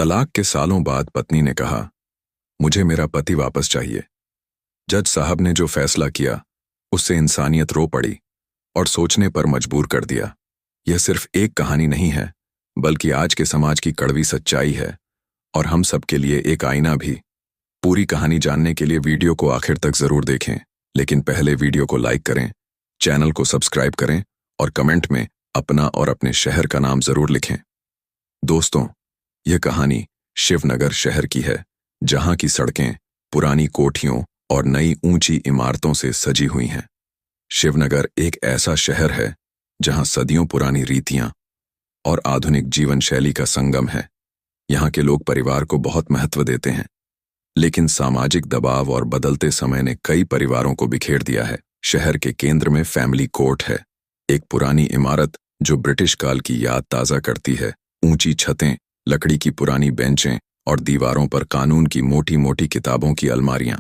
तलाक के सालों बाद पत्नी ने कहा, मुझे मेरा पति वापस चाहिए। जज साहब ने जो फैसला किया उससे इंसानियत रो पड़ी और सोचने पर मजबूर कर दिया। यह सिर्फ एक कहानी नहीं है, बल्कि आज के समाज की कड़वी सच्चाई है और हम सबके लिए एक आईना भी। पूरी कहानी जानने के लिए वीडियो को आखिर तक जरूर देखें, लेकिन पहले वीडियो को लाइक करें, चैनल को सब्सक्राइब करें और कमेंट में अपना और अपने शहर का नाम जरूर लिखें। दोस्तों, यह कहानी शिवनगर शहर की है, जहां की सड़कें पुरानी कोठियों और नई ऊंची इमारतों से सजी हुई हैं। शिवनगर एक ऐसा शहर है जहां सदियों पुरानी रीतियां और आधुनिक जीवन शैली का संगम है। यहां के लोग परिवार को बहुत महत्व देते हैं, लेकिन सामाजिक दबाव और बदलते समय ने कई परिवारों को बिखेर दिया है। शहर के केंद्र में फैमिली कोर्ट है, एक पुरानी इमारत जो ब्रिटिश काल की याद ताज़ा करती है। ऊंची छतें, लकड़ी की पुरानी बेंचें और दीवारों पर कानून की मोटी मोटी किताबों की अलमारियां।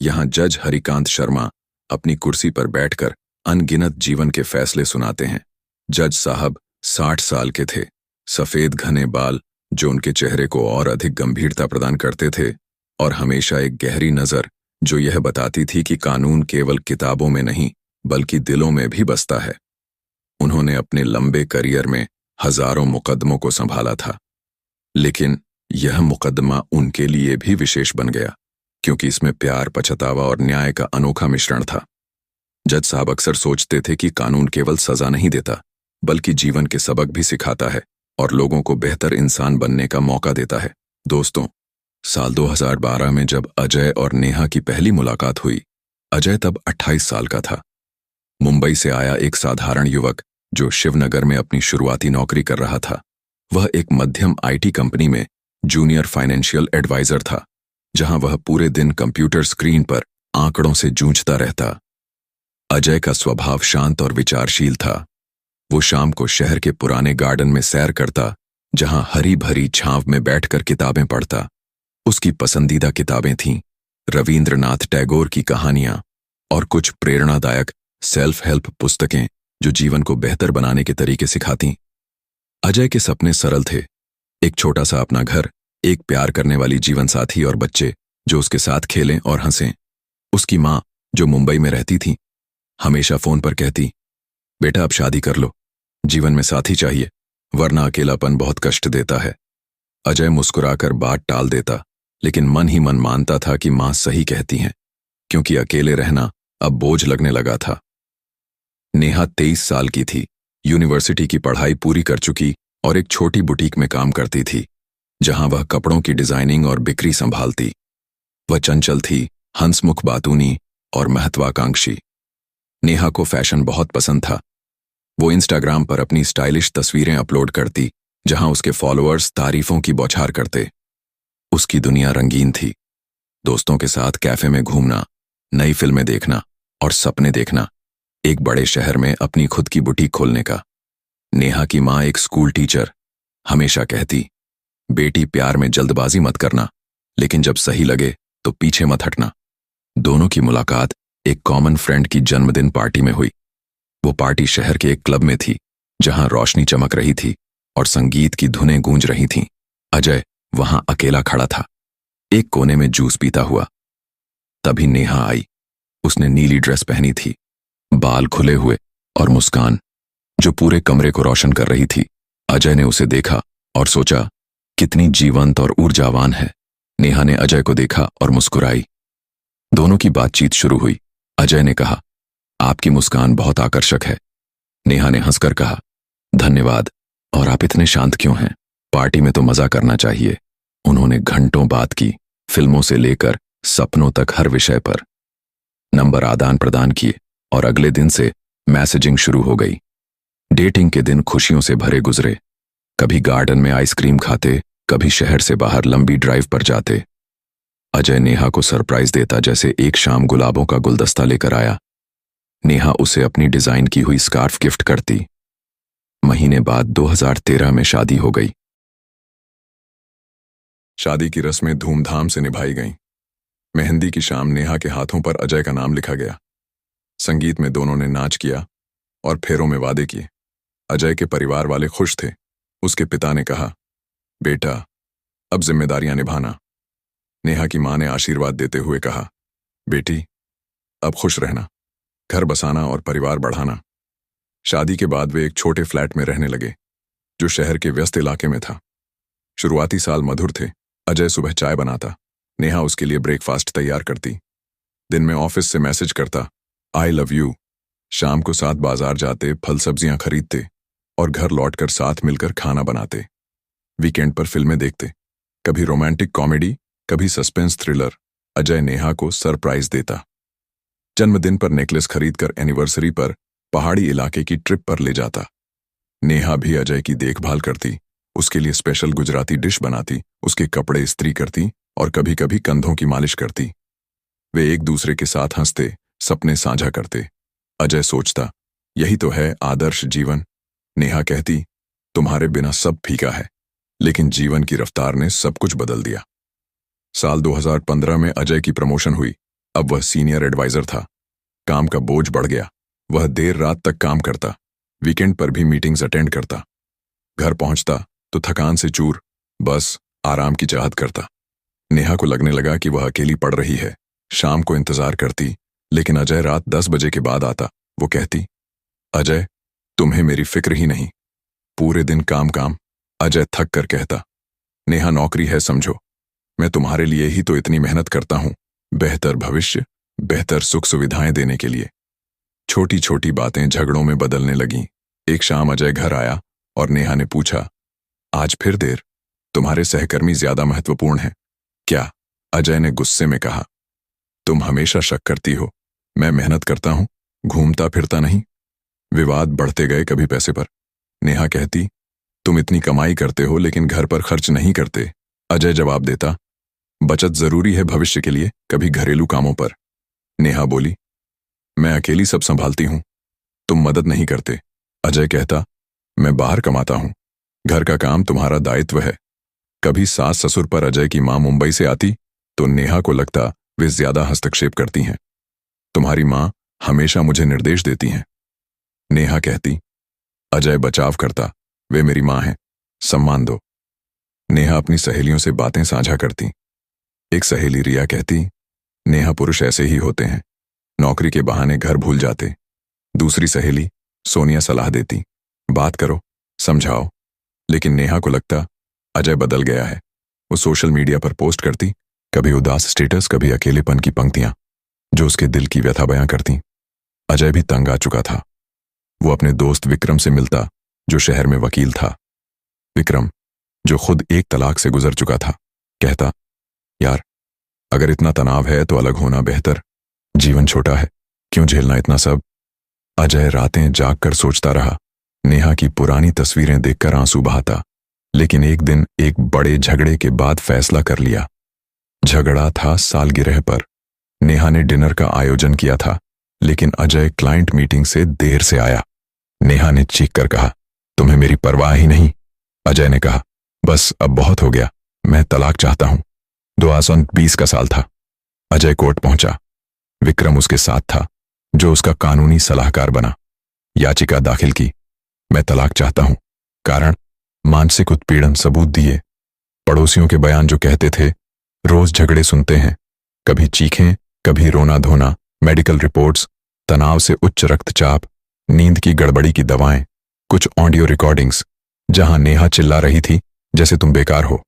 यहां जज हरिकांत शर्मा अपनी कुर्सी पर बैठकर अनगिनत जीवन के फैसले सुनाते हैं। जज साहब 60 साल के थे, सफेद घने बाल जो उनके चेहरे को और अधिक गंभीरता प्रदान करते थे, और हमेशा एक गहरी नजर जो यह बताती थी कि कानून केवल किताबों में नहीं बल्कि दिलों में भी बसता है। उन्होंने अपने लंबे करियर में हजारों मुकदमों को संभाला था, लेकिन यह मुकदमा उनके लिए भी विशेष बन गया, क्योंकि इसमें प्यार, पछतावा और न्याय का अनोखा मिश्रण था। जज साहब अक्सर सोचते थे कि कानून केवल सजा नहीं देता, बल्कि जीवन के सबक भी सिखाता है और लोगों को बेहतर इंसान बनने का मौका देता है। दोस्तों, साल 2012 में जब अजय और नेहा की पहली मुलाकात हुई, अजय तब 28 साल का था। मुंबई से आया एक साधारण युवक जो शिवनगर में अपनी शुरुआती नौकरी कर रहा था। वह एक मध्यम आईटी कंपनी में जूनियर फाइनेंशियल एडवाइजर था, जहां वह पूरे दिन कंप्यूटर स्क्रीन पर आंकड़ों से जूझता रहता। अजय का स्वभाव शांत और विचारशील था। वो शाम को शहर के पुराने गार्डन में सैर करता, जहां हरी भरी छांव में बैठकर किताबें पढ़ता। उसकी पसंदीदा किताबें थीं रवींद्रनाथ टैगोर की कहानियां और कुछ प्रेरणादायक सेल्फ हेल्प पुस्तकें जो जीवन को बेहतर बनाने के तरीके सिखातीं। अजय के सपने सरल थे, एक छोटा सा अपना घर, एक प्यार करने वाली जीवन साथी और बच्चे जो उसके साथ खेलें और हंसें। उसकी माँ, जो मुंबई में रहती थी, हमेशा फोन पर कहती, बेटा अब शादी कर लो, जीवन में साथी चाहिए, वरना अकेलापन बहुत कष्ट देता है। अजय मुस्कुराकर बात टाल देता, लेकिन मन ही मन मानता था कि माँ सही कहती हैं, क्योंकि अकेले रहना अब बोझ लगने लगा था। नेहा 23 साल की थी, यूनिवर्सिटी की पढ़ाई पूरी कर चुकी और एक छोटी बुटीक में काम करती थी, जहां वह कपड़ों की डिजाइनिंग और बिक्री संभालती। वह चंचल थी, हंसमुख बातूनी और महत्वाकांक्षी। नेहा को फैशन बहुत पसंद था। वो इंस्टाग्राम पर अपनी स्टाइलिश तस्वीरें अपलोड करती, जहां उसके फॉलोअर्स तारीफों की बौछार करते। उसकी दुनिया रंगीन थी, दोस्तों के साथ कैफे में घूमना, नई फिल्में देखना और सपने देखना, एक बड़े शहर में अपनी खुद की बुटीक खोलने का। नेहा की माँ, एक स्कूल टीचर, हमेशा कहती, बेटी प्यार में जल्दबाजी मत करना, लेकिन जब सही लगे तो पीछे मत हटना। दोनों की मुलाकात एक कॉमन फ्रेंड की जन्मदिन पार्टी में हुई। वो पार्टी शहर के एक क्लब में थी, जहां रोशनी चमक रही थी और संगीत की धुनें गूंज रही थीं। अजय वहां अकेला खड़ा था, एक कोने में जूस पीता हुआ। तभी नेहा आई। उसने नीली ड्रेस पहनी थी, बाल खुले हुए और मुस्कान जो पूरे कमरे को रोशन कर रही थी। अजय ने उसे देखा और सोचा, कितनी जीवंत और ऊर्जावान है। नेहा ने अजय को देखा और मुस्कुराई। दोनों की बातचीत शुरू हुई। अजय ने कहा, आपकी मुस्कान बहुत आकर्षक है। नेहा ने हंसकर कहा, धन्यवाद, और आप इतने शांत क्यों हैं? पार्टी में तो मजा करना चाहिए। उन्होंने घंटों बात की, फिल्मों से लेकर सपनों तक हर विषय पर। नंबर आदान प्रदान किए और अगले दिन से मैसेजिंग शुरू हो गई। डेटिंग के दिन खुशियों से भरे गुजरे। कभी गार्डन में आइसक्रीम खाते, कभी शहर से बाहर लंबी ड्राइव पर जाते। अजय नेहा को सरप्राइज देता, जैसे एक शाम गुलाबों का गुलदस्ता लेकर आया। नेहा उसे अपनी डिजाइन की हुई स्कार्फ गिफ्ट करती। महीने बाद 2013 में शादी हो गई। शादी की रस्में धूमधाम से निभाई गईं। मेहंदी की शाम नेहा के हाथों पर अजय का नाम लिखा गया। संगीत में दोनों ने नाच किया और फेरों में वादे किए। अजय के परिवार वाले खुश थे। उसके पिता ने कहा, बेटा अब जिम्मेदारियां निभाना। नेहा की मां ने आशीर्वाद देते हुए कहा, बेटी, अब खुश रहना, घर बसाना और परिवार बढ़ाना। शादी के बाद वे एक छोटे फ्लैट में रहने लगे, जो शहर के व्यस्त इलाके में था। शुरुआती साल मधुर थे। अजय सुबह चाय बनाता, नेहा उसके लिए ब्रेकफास्ट तैयार करती। दिन में ऑफिस से मैसेज करता, आई लव यू। शाम को साथ बाजार जाते, फल सब्जियां खरीदते और घर लौटकर साथ मिलकर खाना बनाते। वीकेंड पर फिल्में देखते, कभी रोमांटिक कॉमेडी, कभी सस्पेंस थ्रिलर। अजय नेहा को सरप्राइज देता, जन्मदिन पर नेकलेस खरीदकर एनिवर्सरी पर पहाड़ी इलाके की ट्रिप पर ले जाता। नेहा भी अजय की देखभाल करती, उसके लिए स्पेशल गुजराती डिश बनाती, उसके कपड़े इस्त्री करती और कभी कभी कंधों की मालिश करती। वे एक दूसरे के साथ हंसते, सपने साझा करते। अजय सोचता, यही तो है आदर्श जीवन। नेहा कहती, तुम्हारे बिना सब फीका है। लेकिन जीवन की रफ्तार ने सब कुछ बदल दिया। साल 2015 में अजय की प्रमोशन हुई। अब वह सीनियर एडवाइजर था। काम का बोझ बढ़ गया। वह देर रात तक काम करता, वीकेंड पर भी मीटिंग्स अटेंड करता। घर पहुंचता तो थकान से चूर, बस आराम की चाहत करता। नेहा को लगने लगा कि वह अकेली पड़ रही है। शाम को इंतजार करती, लेकिन अजय रात 10 बजे के बाद आता। वो कहती, अजय, तुम्हें मेरी फिक्र ही नहीं, पूरे दिन काम काम। अजय थक कर कहता, नेहा, नौकरी है समझो, मैं तुम्हारे लिए ही तो इतनी मेहनत करता हूं, बेहतर भविष्य, बेहतर सुख सुविधाएं देने के लिए। छोटी छोटी बातें झगड़ों में बदलने लगीं। एक शाम अजय घर आया और नेहा ने पूछा, आज फिर देर? तुम्हारे सहकर्मी ज्यादा महत्वपूर्ण हैं क्या? अजय ने गुस्से में कहा, तुम हमेशा शक करती हो। मैं मेहनत करता हूं, घूमता फिरता नहीं। विवाद बढ़ते गए, कभी पैसे पर। नेहा कहती, तुम इतनी कमाई करते हो लेकिन घर पर खर्च नहीं करते। अजय जवाब देता, बचत जरूरी है भविष्य के लिए, कभी घरेलू कामों पर। नेहा बोली, मैं अकेली सब संभालती हूं, तुम मदद नहीं करते। अजय कहता, मैं बाहर कमाता हूं, घर का काम तुम्हारा दायित्व है। कभी सास ससुर पर अजय की मां मुंबई से आती तो नेहा को लगता वे ज्यादा हस्तक्षेप करती हैं। तुम्हारी मां हमेशा मुझे निर्देश देती हैं। नेहा कहती, अजय बचाव करता, वे मेरी मां हैं, सम्मान दो। नेहा अपनी सहेलियों से बातें साझा करती। एक सहेली रिया कहती, नेहा, पुरुष ऐसे ही होते हैं, नौकरी के बहाने घर भूल जाते। दूसरी सहेली सोनिया सलाह देती, बात करो, समझाओ। लेकिन नेहा को लगता अजय बदल गया है। वो सोशल मीडिया पर पोस्ट करती, कभी उदास स्टेटस, कभी अकेलेपन की पंक्तियां जो उसके दिल की व्यथा बयां करती। अजय भी तंग आ चुका था। वो अपने दोस्त विक्रम से मिलता, जो शहर में वकील था। विक्रम, जो खुद एक तलाक से गुजर चुका था, कहता, यार, अगर इतना तनाव है तो अलग होना बेहतर। जीवन छोटा है, क्यों झेलना इतना सब। अजय रातें जाग कर सोचता रहा, नेहा की पुरानी तस्वीरें देखकर आंसू बहाता। लेकिन एक दिन एक बड़े झगड़े के बाद फैसला कर लिया। झगड़ा था सालगिरह पर। नेहा ने डिनर का आयोजन किया था, लेकिन अजय क्लाइंट मीटिंग से देर से आया। नेहा ने चीख कर कहा, तुम्हें मेरी परवाह ही नहीं। अजय ने कहा, बस अब बहुत हो गया, मैं तलाक चाहता हूं। 2020 का साल था। अजय कोर्ट पहुंचा। विक्रम उसके साथ था, जो उसका कानूनी सलाहकार बना। याचिका दाखिल की, मैं तलाक चाहता हूं। कारण, मानसिक उत्पीड़न। सबूत दिए, पड़ोसियों के बयान जो कहते थे, रोज झगड़े सुनते हैं, कभी चीखें, कभी रोना धोना। मेडिकल रिपोर्ट्स, तनाव से उच्च रक्तचाप, नींद की गड़बड़ी की दवाएं, कुछ ऑडियो रिकॉर्डिंग्स जहां नेहा चिल्ला रही थी, जैसे तुम बेकार हो।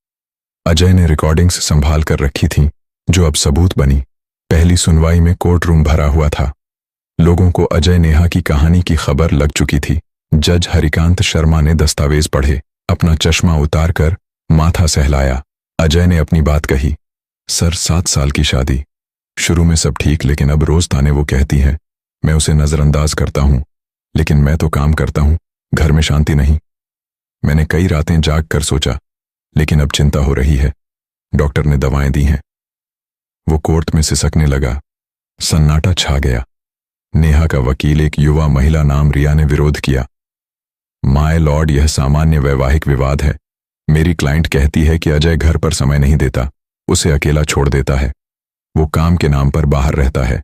अजय ने रिकॉर्डिंग्स संभाल कर रखी थीं, जो अब सबूत बनी। पहली सुनवाई में कोर्ट रूम भरा हुआ था। लोगों को अजय नेहा की कहानी की खबर लग चुकी थी। जज हरिकांत शर्मा ने दस्तावेज पढ़े, अपना चश्मा उतारकर माथा सहलाया। अजय ने अपनी बात कही, सर, 7 साल की शादी, शुरू में सब ठीक, लेकिन अब रोज ताने वो कहती हैं, मैं उसे नजरअंदाज करता हूं, लेकिन मैं तो काम करता हूं, घर में शांति नहीं। मैंने कई रातें जाग कर सोचा, लेकिन अब चिंता हो रही है। डॉक्टर ने दवाएं दी हैं। वो कोर्ट में सिसकने लगा। सन्नाटा छा गया। नेहा का वकील, एक युवा महिला नाम रिया, ने विरोध किया। माय लॉर्ड, यह सामान्य वैवाहिक विवाद है। मेरी क्लाइंट कहती है कि अजय घर पर समय नहीं देता, उसे अकेला छोड़ देता है। वो काम के नाम पर बाहर रहता है।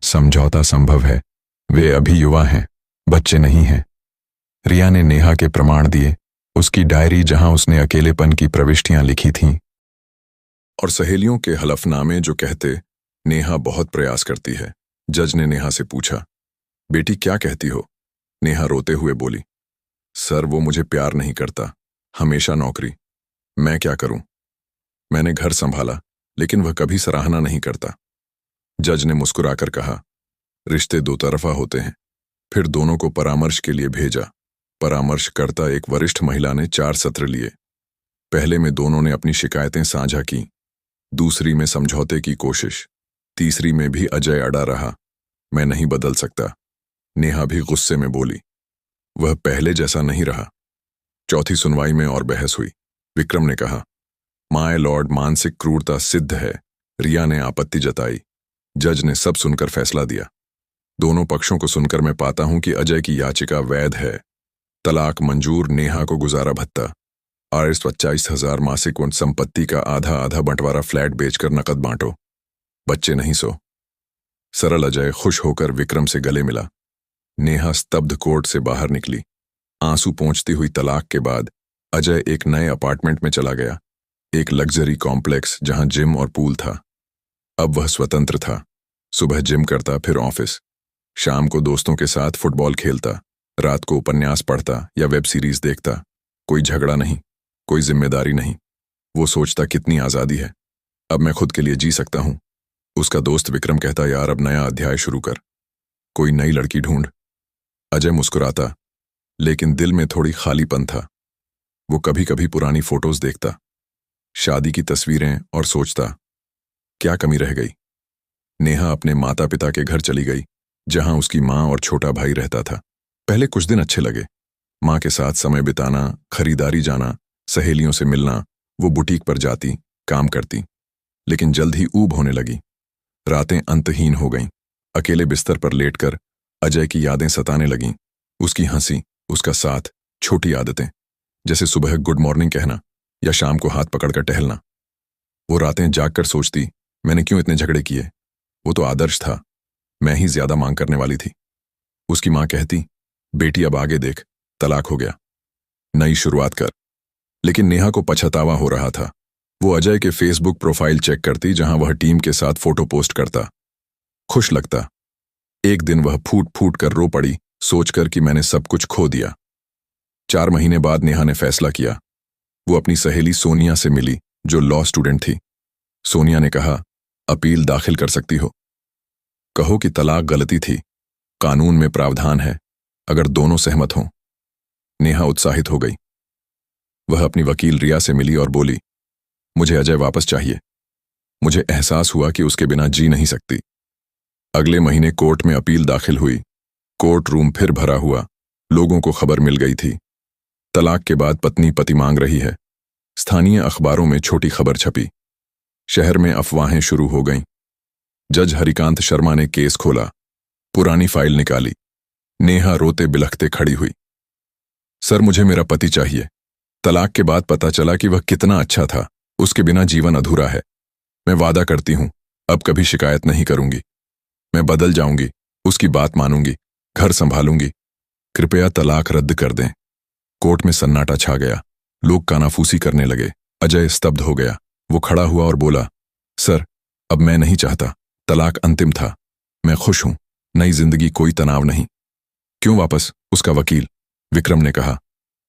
समझौता संभव है। वे अभी युवा हैं, बच्चे नहीं हैं। रिया ने नेहा के प्रमाण दिए, उसकी डायरी जहां उसने अकेलेपन की प्रविष्टियां लिखी थीं, और सहेलियों के हलफनामे जो कहते नेहा बहुत प्रयास करती है। जज ने नेहा से पूछा, बेटी क्या कहती हो? नेहा रोते हुए बोली, सर वो मुझे प्यार नहीं करता, हमेशा नौकरी। मैं क्या करूं? मैंने घर संभाला लेकिन वह कभी सराहना नहीं करता। जज ने मुस्कुराकर कहा, रिश्ते दो तरफा होते हैं। फिर दोनों को परामर्श के लिए भेजा। परामर्श करता एक वरिष्ठ महिला ने 4 सत्र लिए। पहले में दोनों ने अपनी शिकायतें साझा की, दूसरी में समझौते की कोशिश, तीसरी में भी अजय अड़ा रहा, मैं नहीं बदल सकता। नेहा भी गुस्से में बोली, वह पहले जैसा नहीं रहा। चौथी सुनवाई में और बहस हुई। विक्रम ने कहा, माय लॉर्ड मानसिक क्रूरता सिद्ध है। रिया ने आपत्ति जताई। जज ने सब सुनकर फैसला दिया। दोनों पक्षों को सुनकर मैं पाता हूं कि अजय की याचिका वैध है। तलाक मंजूर। नेहा को गुजारा भत्ता, RS 25,000 मासिक वन संपत्ति का आधा आधा बंटवारा फ्लैट बेचकर नकद बांटो। बच्चे नहीं सो। सरल अजय खुश होकर विक्रम से गले मिला। नेहा स्तब्ध कोर्ट से बाहर निकली। आंसू पोंछती हुई तलाक के बाद अजय एक नए अपार्टमेंट में चला गया, एक लग्जरी कॉम्प्लेक्स जहां जिम और पूल था। अब वह स्वतंत्र था। सुबह जिम करता, फिर ऑफिस। शाम को दोस्तों के साथ फुटबॉल खेलता, रात को उपन्यास पढ़ता या वेब सीरीज देखता। कोई झगड़ा नहीं, कोई जिम्मेदारी नहीं। वो सोचता कितनी आजादी है, अब मैं खुद के लिए जी सकता हूं। उसका दोस्त विक्रम कहता, यार अब नया अध्याय शुरू कर, कोई नई लड़की ढूंढ। अजय मुस्कुराता, लेकिन दिल में थोड़ी खालीपन था। वो कभी कभी पुरानी फोटोज देखता, शादी की तस्वीरें, और सोचता क्या कमी रह गई। नेहा अपने माता पिता के घर चली गई, जहां उसकी माँ और छोटा भाई रहता था। पहले कुछ दिन अच्छे लगे, माँ के साथ समय बिताना, खरीदारी जाना, सहेलियों से मिलना। वो बुटीक पर जाती, काम करती, लेकिन जल्द ही ऊब होने लगी। रातें अंतहीन हो गईं। अकेले बिस्तर पर लेटकर अजय की यादें सताने लगीं। उसकी हंसी, उसका साथ, छोटी आदतें, जैसे सुबह गुड मॉर्निंग कहना या शाम को हाथ पकड़कर टहलना। वो रातें जागकर सोचती, मैंने क्यों इतने झगड़े किए? वो तो आदर्श था, मैं ही ज्यादा मांग करने वाली थी। उसकी माँ कहती, बेटी अब आगे देख, तलाक हो गया, नई शुरुआत कर। लेकिन नेहा को पछतावा हो रहा था। वो अजय के फेसबुक प्रोफाइल चेक करती, जहां वह टीम के साथ फोटो पोस्ट करता, खुश लगता। एक दिन वह फूट फूट कर रो पड़ी, सोचकर कि मैंने सब कुछ खो दिया। 4 महीने बाद नेहा ने फैसला किया। वो अपनी सहेली सोनिया से मिली, जो लॉ स्टूडेंट थी। सोनिया ने कहा, अपील दाखिल कर सकती हो, कहो कि तलाक गलती थी, कानून में प्रावधान है, अगर दोनों सहमत हों। नेहा उत्साहित हो गई। वह अपनी वकील रिया से मिली और बोली, मुझे अजय वापस चाहिए। मुझे एहसास हुआ कि उसके बिना जी नहीं सकती। अगले महीने कोर्ट में अपील दाखिल हुई। कोर्ट रूम फिर भरा हुआ। लोगों को खबर मिल गई थी, तलाक के बाद पत्नी पति मांग रही है। स्थानीय अखबारों में छोटी खबर छपी। शहर में अफवाहें शुरू हो गईं। जज हरिकांत शर्मा ने केस खोला, पुरानी फाइल निकाली। नेहा रोते बिलखते खड़ी हुई। सर मुझे मेरा पति चाहिए। तलाक के बाद पता चला कि वह कितना अच्छा था, उसके बिना जीवन अधूरा है। मैं वादा करती हूं, अब कभी शिकायत नहीं करूंगी। मैं बदल जाऊंगी, उसकी बात मानूंगी, घर संभालूंगी। कृपया तलाक रद्द कर दें। कोर्ट में सन्नाटा छा गया। लोग कानाफूसी करने लगे। अजय स्तब्ध हो गया। वो खड़ा हुआ और बोला, सर अब मैं नहीं चाहता, तलाक अंतिम था, मैं खुश हूं, नई जिंदगी, कोई तनाव नहीं। क्यों वापस? उसका वकील विक्रम ने कहा,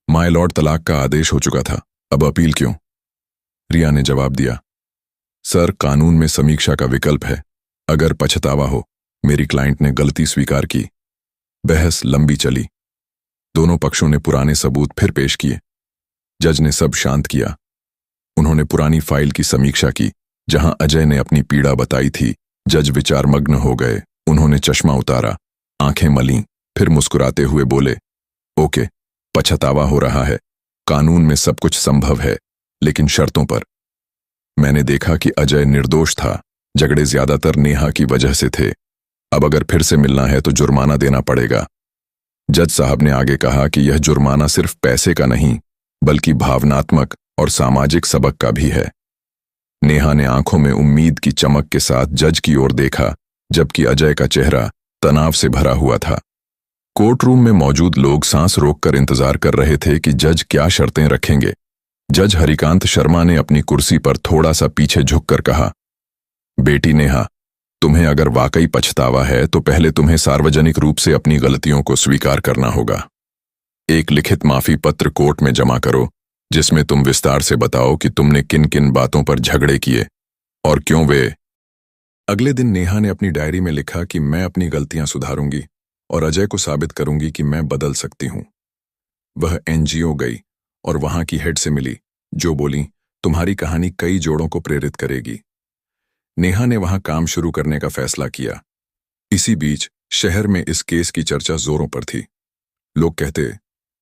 माय लॉर्ड तलाक का आदेश हो चुका था, अब अपील क्यों? रिया ने जवाब दिया, सर कानून में समीक्षा का विकल्प है, अगर पछतावा हो। मेरी क्लाइंट ने गलती स्वीकार की। बहस लंबी चली। दोनों पक्षों ने पुराने सबूत फिर पेश किए। जज ने सब शांत किया। उन्होंने पुरानी फाइल की समीक्षा की, जहां अजय ने अपनी पीड़ा बताई थी। जज विचारमग्न हो गए। उन्होंने चश्मा उतारा, आंखें मलीं, फिर मुस्कुराते हुए बोले, ओके, पछतावा हो रहा है, कानून में सब कुछ संभव है, लेकिन शर्तों पर। मैंने देखा कि अजय निर्दोष था, झगड़े ज्यादातर नेहा की वजह से थे। अब अगर फिर से मिलना है तो जुर्माना देना पड़ेगा। जज साहब ने आगे कहा कि यह जुर्माना सिर्फ पैसे का नहीं, बल्कि भावनात्मक और सामाजिक सबक का भी है। नेहा ने आंखों में उम्मीद की चमक के साथ जज की ओर देखा, जबकि अजय का चेहरा तनाव से भरा हुआ था। कोर्ट रूम में मौजूद लोग सांस रोककर इंतजार कर रहे थे कि जज क्या शर्तें रखेंगे। जज हरिकांत शर्मा ने अपनी कुर्सी पर थोड़ा सा पीछे झुककर कहा, बेटी नेहा, तुम्हें अगर वाकई पछतावा है तो पहले तुम्हें सार्वजनिक रूप से अपनी गलतियों को स्वीकार करना होगा। एक लिखित माफी पत्र कोर्ट में जमा करो जिसमें तुम विस्तार से बताओ कि तुमने किन किन बातों पर झगड़े किए और क्यों वे। अगले दिन नेहा ने अपनी डायरी में लिखा कि मैं अपनी गलतियां सुधारूंगी और अजय को साबित करूंगी कि मैं बदल सकती हूं। वह एनजीओ गई और वहां की हेड से मिली, जो बोली, तुम्हारी कहानी कई जोड़ों को प्रेरित करेगी। नेहा ने वहां काम शुरू करने का फैसला किया। इसी बीच शहर में इस केस की चर्चा जोरों पर थी। लोग कहते,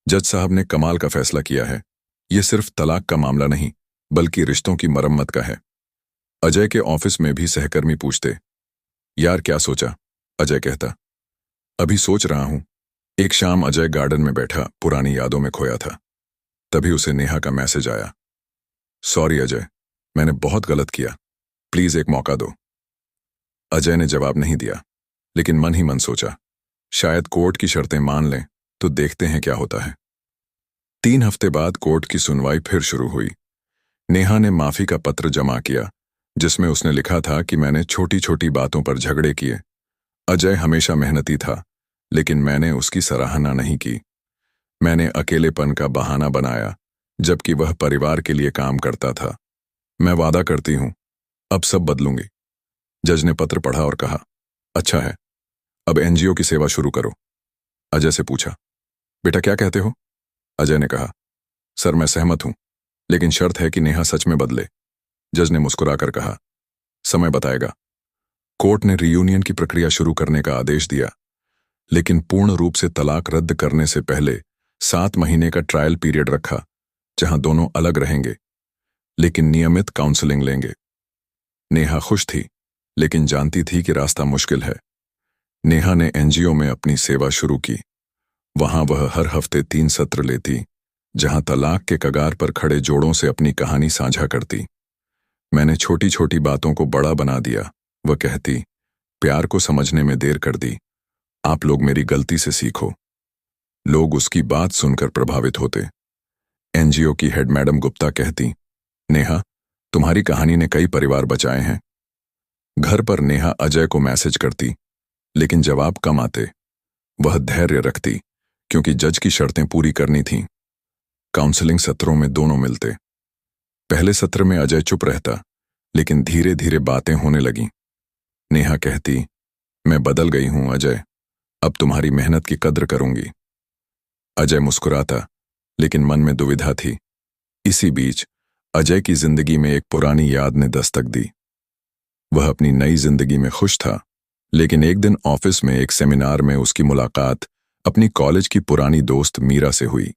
जज साहब ने कमाल का फैसला किया है, ये सिर्फ तलाक का मामला नहीं बल्कि रिश्तों की मरम्मत का है। अजय के ऑफिस में भी सहकर्मी पूछते, यार क्या सोचा? अजय कहता, अभी सोच रहा हूं। एक शाम अजय गार्डन में बैठा पुरानी यादों में खोया था। तभी उसे नेहा का मैसेज आया, सॉरी अजय, मैंने बहुत गलत किया, प्लीज एक मौका दो। अजय ने जवाब नहीं दिया, लेकिन मन ही मन सोचा, शायद कोर्ट की शर्तें मान लें तो देखते हैं क्या होता है। 3 हफ्ते बाद कोर्ट की सुनवाई फिर शुरू हुई। नेहा ने माफी का पत्र जमा किया जिसमें उसने लिखा था कि मैंने छोटी छोटी बातों पर झगड़े किए। अजय हमेशा मेहनती था, लेकिन मैंने उसकी सराहना नहीं की। मैंने अकेलेपन का बहाना बनाया, जबकि वह परिवार के लिए काम करता था। मैं वादा करती हूं, अब सब बदलूंगी। जज ने पत्र पढ़ा और कहा, अच्छा है, अब एनजीओ की सेवा शुरू करो। अजय से पूछा, बेटा क्या कहते हो? अजय ने कहा, सर मैं सहमत हूं, लेकिन शर्त है कि नेहा सच में बदले। जज ने मुस्कुराकर कहा, समय बताएगा। कोर्ट ने रियूनियन की प्रक्रिया शुरू करने का आदेश दिया, लेकिन पूर्ण रूप से तलाक रद्द करने से पहले 7 महीने का ट्रायल पीरियड रखा, जहां दोनों अलग रहेंगे लेकिन नियमित काउंसलिंग लेंगे। नेहा खुश थी, लेकिन जानती थी कि रास्ता मुश्किल है। नेहा ने एनजीओ में अपनी सेवा शुरू की। वहां वह हर हफ्ते 3 सत्र लेती, जहां तलाक के कगार पर खड़े जोड़ों से अपनी कहानी साझा करती। मैंने छोटी छोटी बातों को बड़ा बना दिया, वह कहती, प्यार को समझने में देर कर दी, आप लोग मेरी गलती से सीखो। लोग उसकी बात सुनकर प्रभावित होते। एनजीओ की हेड मैडम गुप्ता कहती, नेहा, तुम्हारी कहानी ने कई परिवार बचाए हैं। घर पर नेहा अजय को मैसेज करती, लेकिन जवाब कम आते। वह धैर्य रखती, क्योंकि जज की शर्तें पूरी करनी थीं। काउंसलिंग सत्रों में दोनों मिलते। पहले सत्र में अजय चुप रहता, लेकिन धीरे धीरे बातें होने लगीं। नेहा कहती, मैं बदल गई हूं अजय, अब तुम्हारी मेहनत की कद्र करूंगी। अजय मुस्कुराता, लेकिन मन में दुविधा थी। इसी बीच अजय की जिंदगी में एक पुरानी याद ने दस्तक दी। वह अपनी नई जिंदगी में खुश था, लेकिन एक दिन ऑफिस में एक सेमिनार में उसकी मुलाकात अपनी कॉलेज की पुरानी दोस्त मीरा से हुई।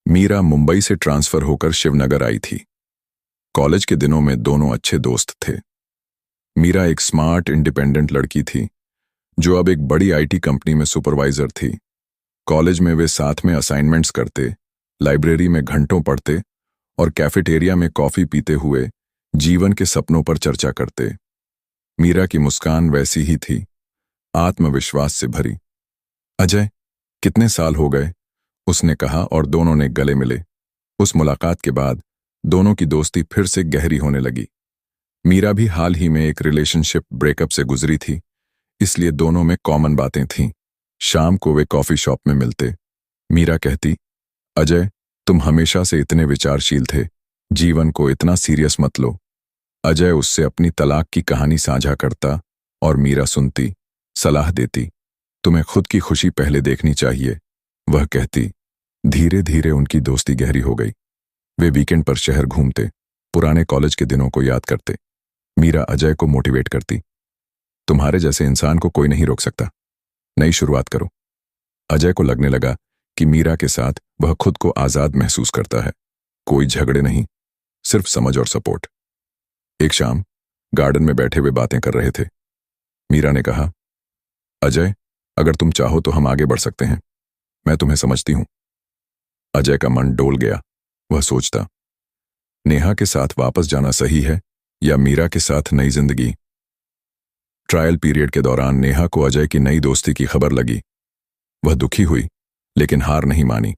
मीरा मुंबई से ट्रांसफर होकर शिवनगर आई थी। कॉलेज के दिनों में दोनों अच्छे दोस्त थे। मीरा एक स्मार्ट, इंडिपेंडेंट लड़की थी, जो अब एक बड़ी आईटी कंपनी में सुपरवाइजर थी। कॉलेज में वे साथ में असाइनमेंट्स करते, लाइब्रेरी में घंटों पढ़ते और कैफेटेरिया में कॉफी पीते हुए जीवन के सपनों पर चर्चा करते। मीरा की मुस्कान वैसी ही थी, आत्मविश्वास से भरी। अजय, कितने साल हो गए, उसने कहा और दोनों ने गले मिले। उस मुलाकात के बाद दोनों की दोस्ती फिर से गहरी होने लगी। मीरा भी हाल ही में एक रिलेशनशिप ब्रेकअप से गुजरी थी, इसलिए दोनों में कॉमन बातें थीं। शाम को वे कॉफी शॉप में मिलते। मीरा कहती, अजय, तुम हमेशा से इतने विचारशील थे, जीवन को इतना सीरियस मत लो। अजय उससे अपनी तलाक की कहानी साझा करता और मीरा सुनती, सलाह देती, तुम्हें खुद की खुशी पहले देखनी चाहिए, वह कहती। धीरे धीरे उनकी दोस्ती गहरी हो गई। वे वीकेंड पर शहर घूमते, पुराने कॉलेज के दिनों को याद करते। मीरा अजय को मोटिवेट करती, तुम्हारे जैसे इंसान को कोई नहीं रोक सकता, नई शुरुआत करो। अजय को लगने लगा कि मीरा के साथ वह खुद को आजाद महसूस करता है। कोई झगड़े नहीं, सिर्फ समझ और सपोर्ट। एक शाम गार्डन में बैठे हुए बातें कर रहे थे। मीरा ने कहा, अजय, अगर तुम चाहो तो हम आगे बढ़ सकते हैं, मैं तुम्हें समझती हूं। अजय का मन डोल गया। वह सोचता, नेहा के साथ वापस जाना सही है या मीरा के साथ नई जिंदगी। ट्रायल पीरियड के दौरान नेहा को अजय की नई दोस्ती की खबर लगी। वह दुखी हुई, लेकिन हार नहीं मानी।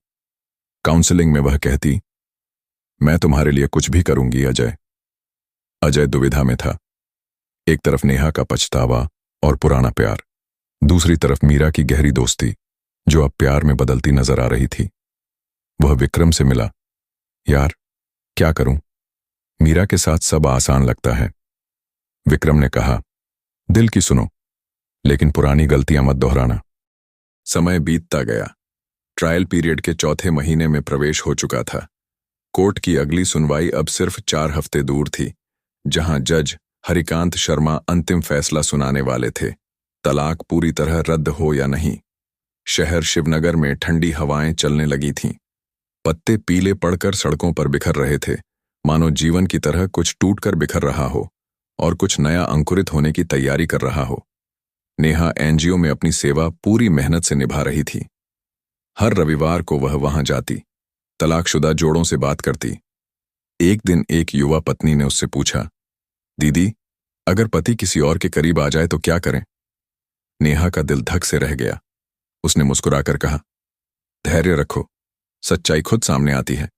काउंसलिंग में वह कहती, मैं तुम्हारे लिए कुछ भी करूंगी अजय। अजय दुविधा में था। एक तरफ नेहा का पछतावा और पुराना प्यार, दूसरी तरफ मीरा की गहरी दोस्ती जो अब प्यार में बदलती नजर आ रही थी। वह विक्रम से मिला। यार, क्या करूं? मीरा के साथ सब आसान लगता है। विक्रम ने कहा, दिल की सुनो, लेकिन पुरानी गलतियां मत दोहराना। समय बीतता गया। ट्रायल पीरियड के चौथे महीने में प्रवेश हो चुका था। कोर्ट की अगली सुनवाई अब सिर्फ 4 हफ्ते दूर थी, जहां जज हरिकांत शर्मा अंतिम फैसला सुनाने वाले थे, तलाक पूरी तरह रद्द हो या नहीं। शहर शिवनगर में ठंडी हवाएं चलने लगी थीं। पत्ते पीले पड़कर सड़कों पर बिखर रहे थे, मानो जीवन की तरह कुछ टूटकर बिखर रहा हो और कुछ नया अंकुरित होने की तैयारी कर रहा हो। नेहा एनजीओ में अपनी सेवा पूरी मेहनत से निभा रही थी। हर रविवार को वह वहां जाती, तलाकशुदा जोड़ों से बात करती। एक दिन एक युवा पत्नी ने उससे पूछा, दीदी, अगर पति किसी और के करीब आ जाए तो क्या करें? नेहा का दिल धक से रह गया। उसने मुस्कुराकर कहा, धैर्य रखो, सच्चाई खुद सामने आती है।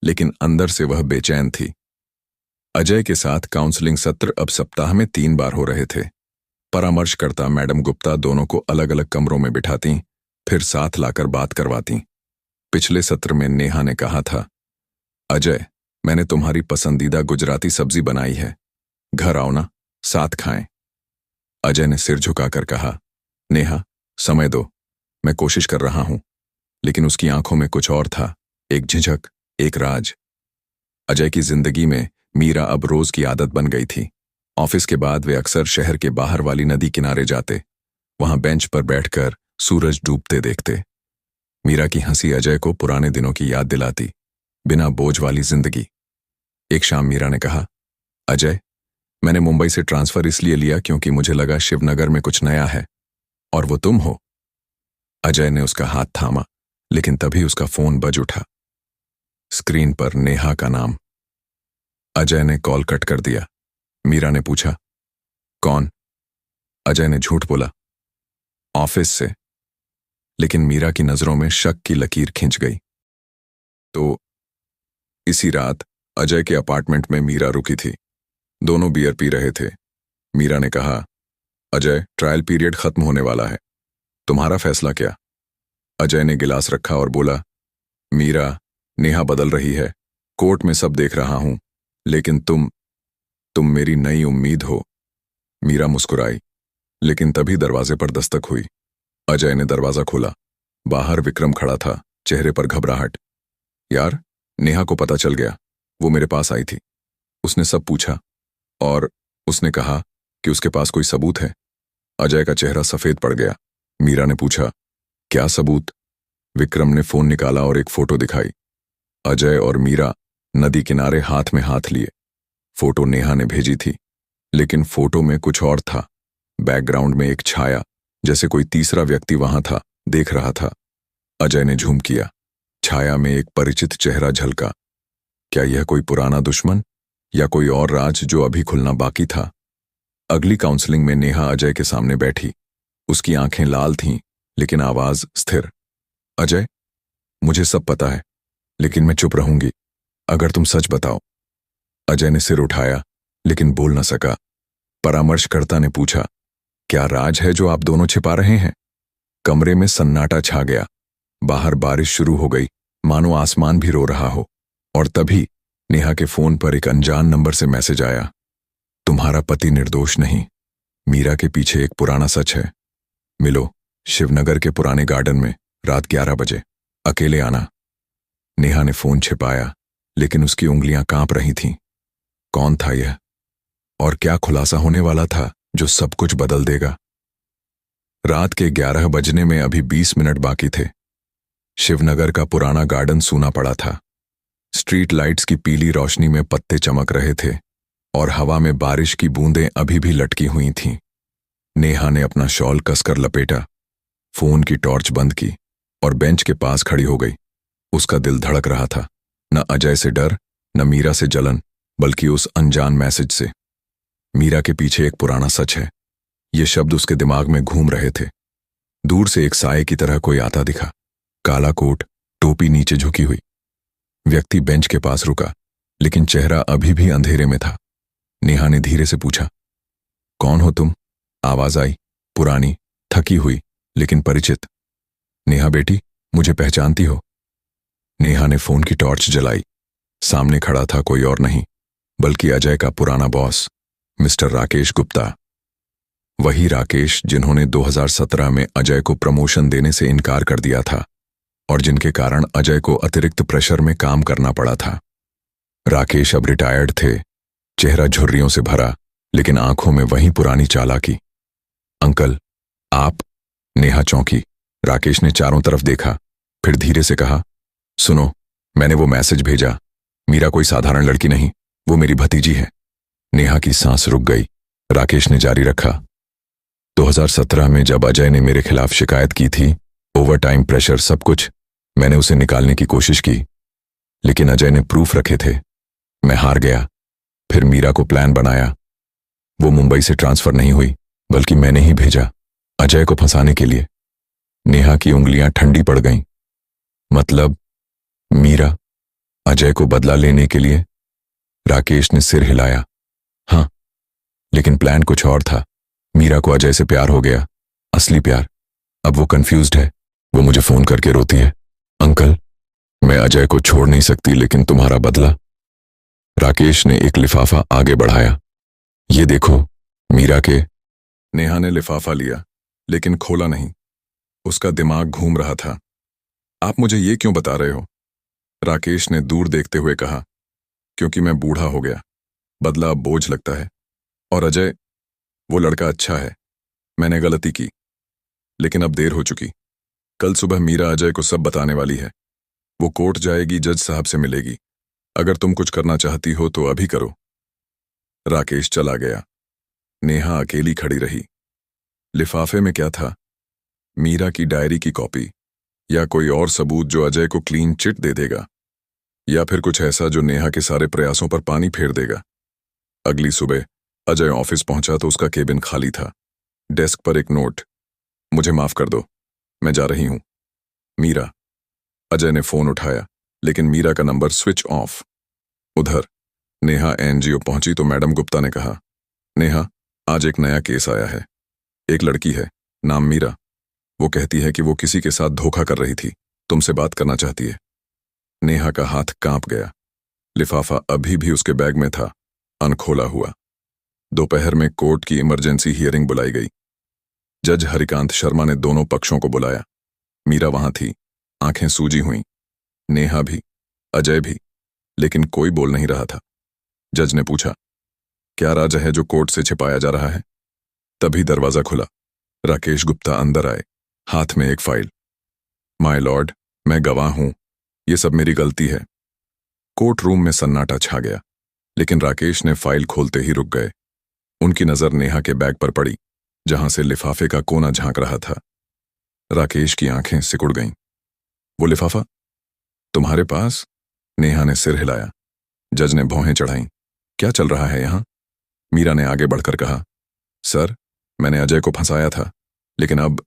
लेकिन अंदर से वह बेचैन थी। अजय के साथ काउंसलिंग सत्र अब सप्ताह में 3 बार हो रहे थे। परामर्शकर्ता मैडम गुप्ता दोनों को अलग अलग कमरों में बिठाती, फिर साथ लाकर बात करवाती। पिछले सत्र में नेहा ने कहा था, अजय, मैंने तुम्हारी पसंदीदा गुजराती सब्जी बनाई है, घर आओ ना, साथ खाएं। अजय ने सिर झुकाकर कहा, नेहा, समय दो, मैं कोशिश कर रहा हूं। लेकिन उसकी आंखों में कुछ और था, एक झिझक, एक राज। अजय की जिंदगी में मीरा अब रोज की आदत बन गई थी। ऑफिस के बाद वे अक्सर शहर के बाहर वाली नदी किनारे जाते, वहां बेंच पर बैठकर सूरज डूबते देखते। मीरा की हंसी अजय को पुराने दिनों की याद दिलाती, बिना बोझ वाली जिंदगी। एक शाम मीरा ने कहा, अजय, मैंने मुंबई से ट्रांसफर इसलिए लिया क्योंकि मुझे लगा शिवनगर में कुछ नया है, और वो तुम हो। अजय ने उसका हाथ थामा, लेकिन तभी उसका फोन बज उठा। स्क्रीन पर नेहा का नाम। अजय ने कॉल कट कर दिया। मीरा ने पूछा, कौन? अजय ने झूठ बोला, ऑफिस से। लेकिन मीरा की नजरों में शक की लकीर खिंच गई। तो इसी रात अजय के अपार्टमेंट में मीरा रुकी थी। दोनों बियर पी रहे थे। मीरा ने कहा, अजय, ट्रायल पीरियड खत्म होने वाला है, तुम्हारा फैसला क्या? अजय ने गिलास रखा और बोला, मीरा, नेहा बदल रही है, कोर्ट में सब देख रहा हूं, लेकिन तुम मेरी नई उम्मीद हो। मीरा मुस्कुराई, लेकिन तभी दरवाजे पर दस्तक हुई। अजय ने दरवाजा खोला। बाहर विक्रम खड़ा था, चेहरे पर घबराहट। यार, नेहा को पता चल गया, वो मेरे पास आई थी। उसने सब पूछा और उसने कहा कि उसके पास कोई सबूत है। अजय का चेहरा सफेद पड़ गया। मीरा ने पूछा, क्या सबूत? विक्रम ने फोन निकाला और एक फोटो दिखाई। अजय और मीरा नदी किनारे हाथ में हाथ लिए। फोटो नेहा ने भेजी थी, लेकिन फोटो में कुछ और था। बैकग्राउंड में एक छाया, जैसे कोई तीसरा व्यक्ति वहां था, देख रहा था। अजय ने झूम किया। छाया में एक परिचित चेहरा झलका। क्या यह कोई पुराना दुश्मन या कोई और राज जो अभी खुलना बाकी था? अगली काउंसलिंग में नेहा अजय के सामने बैठी। उसकी आंखें लाल थीं, लेकिन आवाज स्थिर। अजय, मुझे सब पता है, लेकिन मैं चुप रहूंगी अगर तुम सच बताओ। अजय ने सिर उठाया, लेकिन बोल न सका। परामर्शकर्ता ने पूछा, क्या राज है जो आप दोनों छिपा रहे हैं? कमरे में सन्नाटा छा गया। बाहर बारिश शुरू हो गई, मानो आसमान भी रो रहा हो। और तभी नेहा के फोन पर एक अनजान नंबर से मैसेज आया, तुम्हारा पति निर्दोष नहीं, मीरा के पीछे एक पुराना सच है। मिलो शिवनगर के पुराने गार्डन में रात 11 बजे, अकेले आना। नेहा ने फोन छिपाया, लेकिन उसकी उंगलियां कांप रही थीं। कौन था यह? और क्या खुलासा होने वाला था जो सब कुछ बदल देगा? रात के 11 बजने में अभी 20 मिनट बाकी थे। शिवनगर का पुराना गार्डन सूना पड़ा था। स्ट्रीट लाइट्स की पीली रोशनी में पत्ते चमक रहे थे और हवा में बारिश की बूंदें अभी भी लटकी हुई थीं। नेहा ने अपना शॉल कसकर लपेटा, फोन की टॉर्च बंद की और बेंच के पास खड़ी हो गई। उसका दिल धड़क रहा था, न अजय से डर, न मीरा से जलन, बल्कि उस अनजान मैसेज से। मीरा के पीछे एक पुराना सच है, ये शब्द उसके दिमाग में घूम रहे थे। दूर से एक साए की तरह कोई आता दिखा, काला कोट, टोपी नीचे झुकी हुई। व्यक्ति बेंच के पास रुका, लेकिन चेहरा अभी भी अंधेरे में था। नेहा ने धीरे से पूछा, कौन हो तुम? आवाज आई, पुरानी, थकी हुई लेकिन परिचित। नेहा बेटी, मुझे पहचानती हो? नेहा ने फोन की टॉर्च जलाई। सामने खड़ा था कोई और नहीं बल्कि अजय का पुराना बॉस, मिस्टर राकेश गुप्ता। वही राकेश जिन्होंने 2017 में अजय को प्रमोशन देने से इनकार कर दिया था और जिनके कारण अजय को अतिरिक्त प्रेशर में काम करना पड़ा था। राकेश अब रिटायर्ड थे, चेहरा झुर्रियों से भरा, लेकिन आंखों में वही पुरानी चालाकी। अंकल, आप? नेहा चौंकी। राकेश ने चारों तरफ देखा, फिर धीरे से कहा, सुनो, मैंने वो मैसेज भेजा। मीरा कोई साधारण लड़की नहीं, वो मेरी भतीजी है। नेहा की सांस रुक गई। राकेश ने जारी रखा, 2017 में जब अजय ने मेरे खिलाफ शिकायत की थी, ओवरटाइम, प्रेशर, सब कुछ, मैंने उसे निकालने की कोशिश की, लेकिन अजय ने प्रूफ रखे थे। मैं हार गया। फिर मीरा को प्लान बनाया। वो मुंबई से ट्रांसफर नहीं हुई, बल्कि मैंने ही भेजा, अजय को फंसाने के लिए। नेहा की उंगलियां ठंडी पड़ गईं। मतलब मीरा, अजय को बदला लेने के लिए? राकेश ने सिर हिलाया। हाँ, लेकिन प्लान कुछ और था। मीरा को अजय से प्यार हो गया, असली प्यार। अब वो कंफ्यूज्ड है। वो मुझे फोन करके रोती है, अंकल, मैं अजय को छोड़ नहीं सकती, लेकिन तुम्हारा बदला। राकेश ने एक लिफाफा आगे बढ़ाया। ये देखो, मीरा के। नेहा ने लिफाफा लिया, लेकिन खोला नहीं। उसका दिमाग घूम रहा था। आप मुझे ये क्यों बता रहे हो? राकेश ने दूर देखते हुए कहा, क्योंकि मैं बूढ़ा हो गया, बदला अब बोझ लगता है। और अजय, वो लड़का अच्छा है। मैंने गलती की, लेकिन अब देर हो चुकी। कल सुबह मीरा अजय को सब बताने वाली है। वो कोर्ट जाएगी, जज साहब से मिलेगी। अगर तुम कुछ करना चाहती हो तो अभी करो। राकेश चला गया। नेहा अकेली खड़ी रही। लिफाफे में क्या था? मीरा की डायरी की कॉपी, या कोई और सबूत जो अजय को क्लीन चिट दे देगा, या फिर कुछ ऐसा जो नेहा के सारे प्रयासों पर पानी फेर देगा। अगली सुबह अजय ऑफिस पहुंचा तो उसका केबिन खाली था। डेस्क पर एक नोट, मुझे माफ कर दो, मैं जा रही हूं। मीरा। अजय ने फोन उठाया, लेकिन मीरा का नंबर स्विच ऑफ। उधर नेहा एनजीओ पहुंची तो मैडम गुप्ता ने कहा, नेहा, आज एक नया केस आया है। एक लड़की है, नाम मीरा। वो कहती है कि वो किसी के साथ धोखा कर रही थी, तुमसे बात करना चाहती है। नेहा का हाथ कांप गया। लिफाफा अभी भी उसके बैग में था, अनखोला हुआ। दोपहर में कोर्ट की इमरजेंसी हियरिंग बुलाई गई। जज हरिकांत शर्मा ने दोनों पक्षों को बुलाया। मीरा वहां थी, आंखें सूजी हुईं। नेहा भी, अजय भी, लेकिन कोई बोल नहीं रहा था। जज ने पूछा, क्या राज है जो कोर्ट से छिपाया जा रहा है? तभी दरवाजा खुला। राकेश गुप्ता अंदर आए, हाथ में एक फाइल। माय लॉर्ड, मैं गवाह हूं, ये सब मेरी गलती है। कोर्ट रूम में सन्नाटा छा गया, लेकिन राकेश ने फाइल खोलते ही रुक गए। उनकी नजर नेहा के बैग पर पड़ी, जहां से लिफाफे का कोना झांक रहा था। राकेश की आंखें सिकुड़ गईं। वो लिफाफा तुम्हारे पास? नेहा ने सिर हिलाया। जज ने भौहें चढ़ाईं। क्या चल रहा है यहां? मीरा ने आगे बढ़कर कहा, सर, मैंने अजय को फंसाया था, लेकिन अब।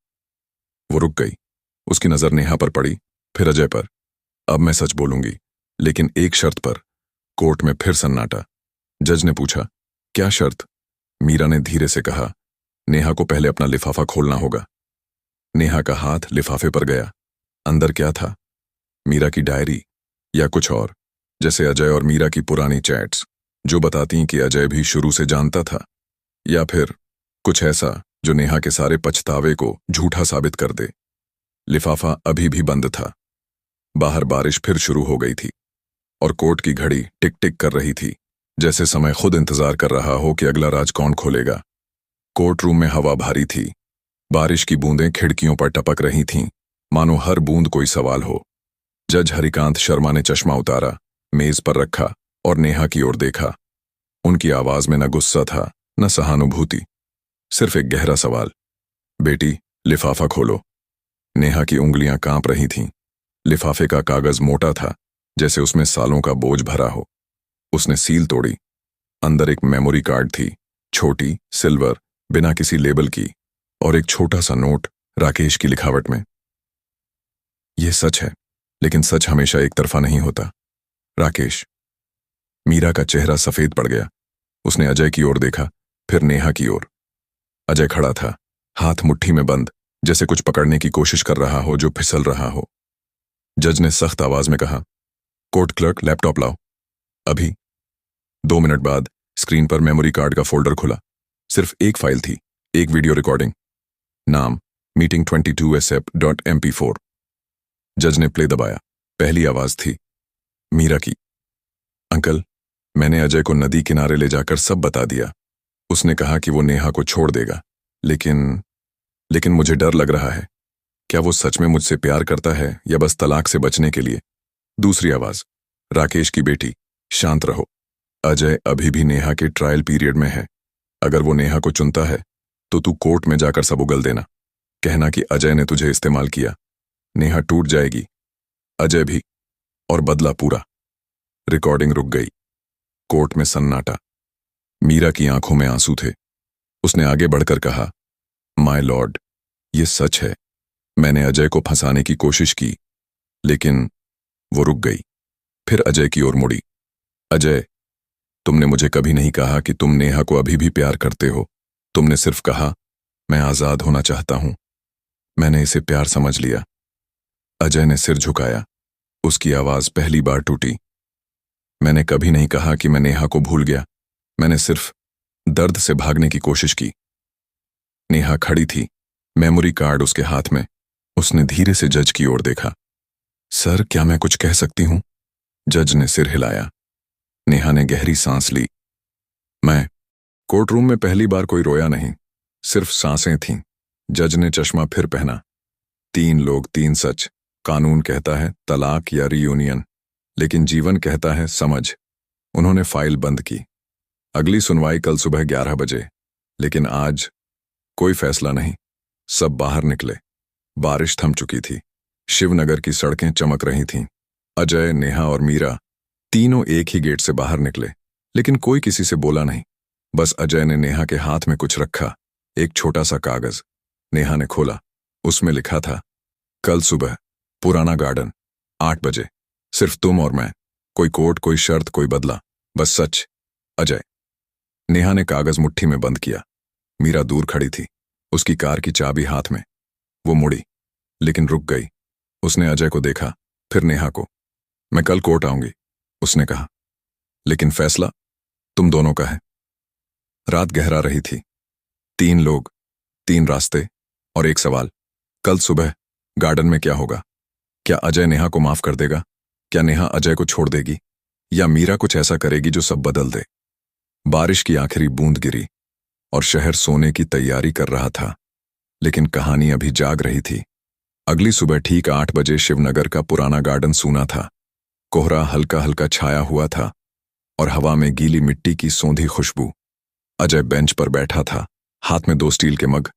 वो रुक गई। उसकी नजर नेहा पर पड़ी, फिर अजय पर। अब मैं सच बोलूंगी, लेकिन एक शर्त पर। कोर्ट में फिर सन्नाटा। जज ने पूछा, क्या शर्त? मीरा ने धीरे से कहा, नेहा को पहले अपना लिफाफा खोलना होगा। नेहा का हाथ लिफाफे पर गया। अंदर क्या था? मीरा की डायरी, या कुछ और, जैसे अजय और मीरा की पुरानी चैट्स जो बताती कि अजय भी शुरू से जानता था, या फिर कुछ ऐसा जो नेहा के सारे पछतावे को झूठा साबित कर दे। लिफाफा अभी भी बंद था। बाहर बारिश फिर शुरू हो गई थी और कोर्ट की घड़ी टिक टिक कर रही थी, जैसे समय खुद इंतजार कर रहा हो कि अगला राज कौन खोलेगा। कोर्ट रूम में हवा भारी थी। बारिश की बूंदें खिड़कियों पर टपक रही थीं, मानो हर बूंद कोई सवाल हो। जज हरिकांत शर्मा ने चश्मा उतारा, मेज पर रखा और नेहा की ओर देखा। उनकी आवाज में न गुस्सा था, न सहानुभूति, सिर्फ एक गहरा सवाल। बेटी, लिफाफा खोलो। नेहा की उंगलियां कांप रही थीं। लिफाफे का कागज मोटा था, जैसे उसमें सालों का बोझ भरा हो। उसने सील तोड़ी। अंदर एक मेमोरी कार्ड थी, छोटी, सिल्वर, बिना किसी लेबल की, और एक छोटा सा नोट राकेश की लिखावट में। यह सच है, लेकिन सच हमेशा एक तरफा नहीं होता। राकेश। मीरा का चेहरा सफेद पड़ गया। उसने अजय की ओर देखा, फिर नेहा की ओर। अजय खड़ा था, हाथ मुट्ठी में बंद, जैसे कुछ पकड़ने की कोशिश कर रहा हो जो फिसल रहा हो। जज ने सख्त आवाज में कहा, कोर्ट क्लर्क लैपटॉप लाओ, अभी। 2 मिनट बाद स्क्रीन पर मेमोरी कार्ड का फोल्डर खुला। सिर्फ एक फाइल थी, एक वीडियो रिकॉर्डिंग। नाम मीटिंग 22SF.MP4। जज ने प्ले दबाया। पहली आवाज थी मीरा की। अंकल, मैंने अजय को नदी किनारे ले जाकर सब बता दिया। उसने कहा कि वो नेहा को छोड़ देगा, लेकिन मुझे डर लग रहा है। क्या वो सच में मुझसे प्यार करता है या बस तलाक से बचने के लिए? दूसरी आवाज, राकेश की बेटी, शांत रहो। अजय अभी भी नेहा के ट्रायल पीरियड में है। अगर वो नेहा को चुनता है तो तू कोर्ट में जाकर सब उगल देना। कहना कि अजय ने तुझे इस्तेमाल किया। नेहा टूट जाएगी, अजय भी, और बदला पूरा। रिकॉर्डिंग रुक गई। कोर्ट में सन्नाटा। मीरा की आंखों में आंसू थे। उसने आगे बढ़कर कहा, माय लॉर्ड, ये सच है। मैंने अजय को फंसाने की कोशिश की, लेकिन वो रुक गई। फिर अजय की ओर मुड़ी। अजय, तुमने मुझे कभी नहीं कहा कि तुम नेहा को अभी भी प्यार करते हो। तुमने सिर्फ कहा, मैं आजाद होना चाहता हूं। मैंने इसे प्यार समझ लिया। अजय ने सिर झुकाया। उसकी आवाज पहली बार टूटी। मैंने कभी नहीं कहा कि मैं नेहा को भूल गया। मैंने सिर्फ दर्द से भागने की कोशिश की। नेहा खड़ी थी, मेमोरी कार्ड उसके हाथ में। उसने धीरे से जज की ओर देखा। सर, क्या मैं कुछ कह सकती हूं? जज ने सिर हिलाया। नेहा ने गहरी सांस ली। मैं कोर्ट रूम में पहली बार कोई रोया नहीं, सिर्फ सांसें थीं। जज ने चश्मा फिर पहना। 3 लोग 3 सच। कानून कहता है तलाक या रियूनियन, लेकिन जीवन कहता है समझ। उन्होंने फाइल बंद की। अगली सुनवाई कल सुबह 11 बजे, लेकिन आज कोई फैसला नहीं। सब बाहर निकले। बारिश थम चुकी थी। शिवनगर की सड़कें चमक रही थीं। अजय, नेहा और मीरा तीनों एक ही गेट से बाहर निकले, लेकिन कोई किसी से बोला नहीं। बस अजय ने नेहा के हाथ में कुछ रखा, एक छोटा सा कागज। नेहा ने खोला। उसमें लिखा था, कल सुबह पुराना गार्डन 8 बजे, सिर्फ तुम और मैं। कोई कोर्ट, कोई शर्त, कोई बदला, बस सच। अजय। नेहा ने कागज मुट्ठी में बंद किया। मीरा दूर खड़ी थी, उसकी कार की चाबी हाथ में। वो मुड़ी, लेकिन रुक गई। उसने अजय को देखा, फिर नेहा को। मैं कल कोर्ट आऊंगी, उसने कहा, लेकिन फैसला तुम दोनों का है। रात गहरा रही थी। 3 लोग, 3 रास्ते और एक सवाल। कल सुबह गार्डन में क्या होगा? क्या अजय नेहा को माफ कर देगा? क्या नेहा अजय को छोड़ देगी? या मीरा कुछ ऐसा करेगी जो सब बदल दे? बारिश की आखिरी बूंद गिरी और शहर सोने की तैयारी कर रहा था, लेकिन कहानी अभी जाग रही थी। अगली सुबह ठीक 8 बजे शिवनगर का पुराना गार्डन सूना था। कोहरा हल्का हल्का छाया हुआ था और हवा में गीली मिट्टी की सौंधी खुशबू। अजय बेंच पर बैठा था, हाथ में 2 स्टील के मग,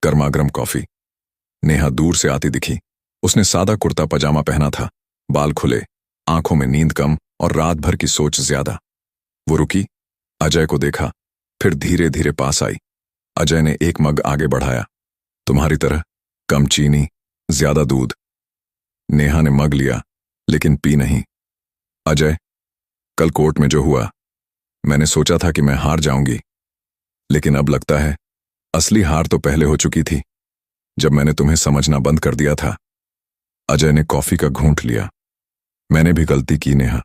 गर्मागर्म कॉफी। नेहा दूर से आती दिखी। उसने सादा कुर्ता पजामा पहना था, बाल खुले, आंखों में नींद कम और रात भर की सोच ज्यादा। वो रुकी, अजय को देखा, फिर धीरे धीरे पास आई। अजय ने एक मग आगे बढ़ाया। तुम्हारी तरह, कम चीनी, ज्यादा दूध। नेहा ने मग लिया, लेकिन पी नहीं। अजय, कल कोर्ट में जो हुआ, मैंने सोचा था कि मैं हार जाऊंगी, लेकिन अब लगता है असली हार तो पहले हो चुकी थी, जब मैंने तुम्हें समझना बंद कर दिया था। अजय ने कॉफी का घूंट लिया। मैंने भी गलती की नेहा।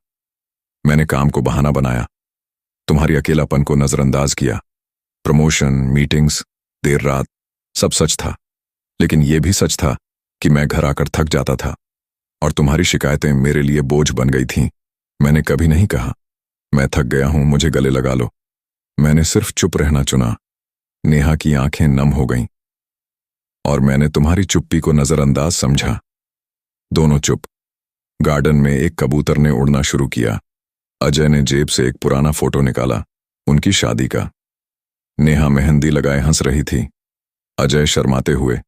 मैंने काम को बहाना बनाया, तुम्हारी अकेलापन को नजरअंदाज किया। प्रमोशन, मीटिंग्स, देर रात, सब सच था। लेकिन यह भी सच था कि मैं घर आकर थक जाता था और तुम्हारी शिकायतें मेरे लिए बोझ बन गई थीं। मैंने कभी नहीं कहा, मैं थक गया हूं, मुझे गले लगा लो। मैंने सिर्फ चुप रहना चुना। नेहा की आंखें नम हो गईं और मैंने तुम्हारी चुप्पी को नजरअंदाज समझा। दोनों चुप। गार्डन में एक कबूतर ने उड़ना शुरू किया। अजय ने जेब से एक पुराना फोटो निकाला, उनकी शादी का। नेहा मेहंदी लगाए हंस रही थी। अजय शर्माते हुए।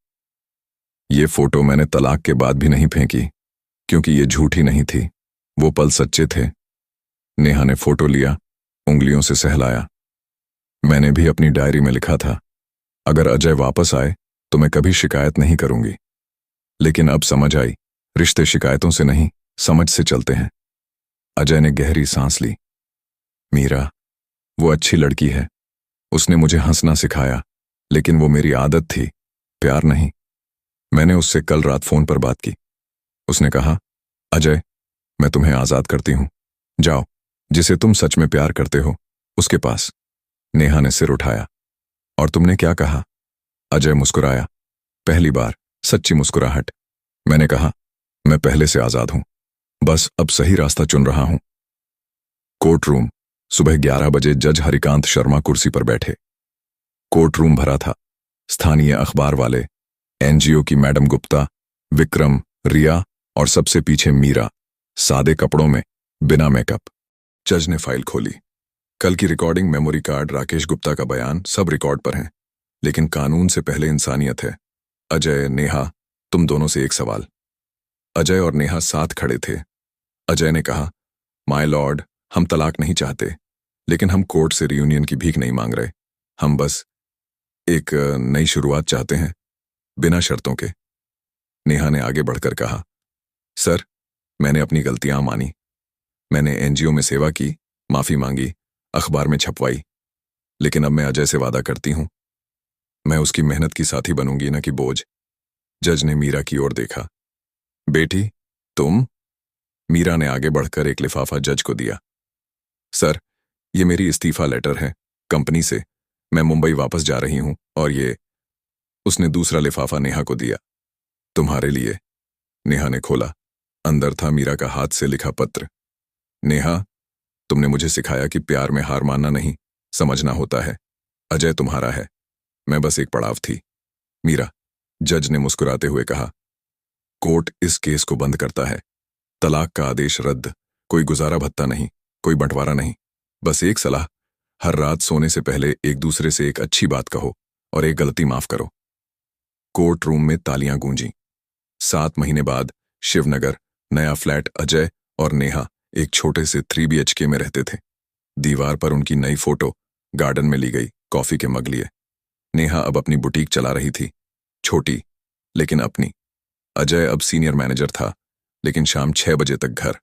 ये फोटो मैंने तलाक के बाद भी नहीं फेंकी, क्योंकि ये झूठी नहीं थी, वो पल सच्चे थे। नेहा ने फोटो लिया, उंगलियों से सहलाया। मैंने भी अपनी डायरी में लिखा था, अगर अजय वापस आए तो मैं कभी शिकायत नहीं करूंगी। लेकिन अब समझ आई, रिश्ते शिकायतों से नहीं, समझ से चलते हैं। अजय ने गहरी सांस ली। मीरा, वो अच्छी लड़की है। उसने मुझे हंसना सिखाया, लेकिन वो मेरी आदत थी, प्यार नहीं। मैंने उससे कल रात फोन पर बात की। उसने कहा, अजय, मैं तुम्हें आजाद करती हूं। जाओ, जिसे तुम सच में प्यार करते हो उसके पास। नेहा ने सिर उठाया। और तुमने क्या कहा? अजय मुस्कुराया। पहली बार सच्ची मुस्कुराहट। मैंने कहा, मैं पहले से आजाद हूं, बस अब सही रास्ता चुन रहा हूं। Court room. सुबह 11 बजे जज हरिकांत शर्मा कुर्सी पर बैठे। कोर्ट रूम भरा था। स्थानीय अखबार वाले, एनजीओ की मैडम गुप्ता, विक्रम, रिया और सबसे पीछे मीरा, सादे कपड़ों में, बिना मेकअप। जज ने फाइल खोली। कल की recording, memory card, Rakesh Gupta का बयान, सब रिकॉर्ड पर हैं, लेकिन कानून से पहले इंसानियत है। अजय, नेहा, तुम दोनों से एक सवाल। अजय और नेहा साथ खड़े थे। अजय ने कहा, माय लॉर्ड, हम तलाक नहीं चाहते, लेकिन हम कोर्ट से रियूनियन की भीख नहीं मांग रहे। हम बस एक नई शुरुआत चाहते हैं, बिना शर्तों के। नेहा ने आगे बढ़कर कहा, सर, मैंने अपनी गलतियां मानी। मैंने एनजीओ में सेवा की, माफी मांगी, अखबार में छपवाई, लेकिन अब मैं अजय से वादा करती हूं, मैं उसकी मेहनत की साथी बनूंगी, न कि बोझ। जज ने मीरा की ओर देखा। बेटी, तुम? मीरा ने आगे बढ़कर एक लिफाफा जज को दिया। सर, ये मेरी इस्तीफा लेटर है कंपनी से। मैं मुंबई वापस जा रही हूं, और ये। उसने दूसरा लिफाफा नेहा को दिया। तुम्हारे लिए। नेहा ने खोला। अंदर था मीरा का हाथ से लिखा पत्र। नेहा, तुमने मुझे सिखाया कि प्यार में हार मानना नहीं, समझना होता है। अजय तुम्हारा है, मैं बस एक पड़ाव थी। मीरा, जज ने मुस्कुराते हुए कहा, कोर्ट इस केस को बंद करता है। तलाक का आदेश रद्द। कोई गुजारा भत्ता नहीं, कोई बंटवारा नहीं। बस एक सलाह, हर रात सोने से पहले एक दूसरे से एक अच्छी बात कहो और एक गलती माफ करो। कोर्ट रूम में तालियां गूंजी। 7 महीने बाद शिवनगर, नया फ्लैट। अजय और नेहा एक छोटे से 3 BHK में रहते थे। दीवार पर उनकी नई फोटो, गार्डन में ली गई, कॉफी के मग लिए। नेहा अब अपनी बुटीक चला रही थी, छोटी लेकिन अपनी। अजय अब सीनियर मैनेजर था, लेकिन शाम 6 बजे तक घर।